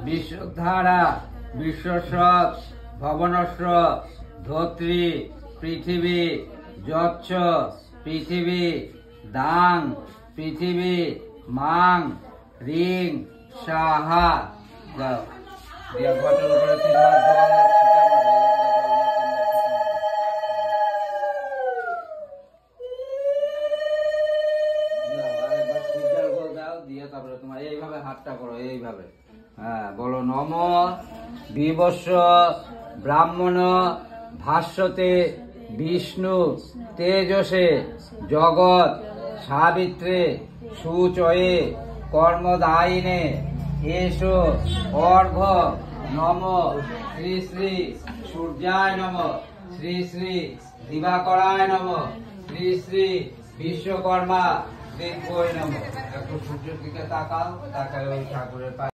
বিশ্বধারা বিশ্বসৎ ভবনস্য ধোত্রী পৃথিবী যচ্ছ পৃথিবী দাং পৃথিবী মাং রিং সাহা। যাও দিয়া ঘটের উপরে তিনবার জল ছিটা মারো। আরেকবার সূর্যের গোল দাও দিয়ে তারপরে তোমার এইভাবে হাতটা করো এইভাবে। হ্যাঁ বলো নম বিবস্ব ব্রাহ্মণ ভাষ্যতে বিষ্ণু তেজসে জগৎ সাবিত্রে সুচয়ে কর্মদায়িনে এসো অর্ঘ নম শ্রী শ্রী সূর্যায় নম শ্রী শ্রী দিবাকরায় নম শ্রী শ্রী বিশ্বকর্মা দিব্যই নম। একটু সূর্যের দিকে তাকাও, তাকায় ওই ঠাকুরের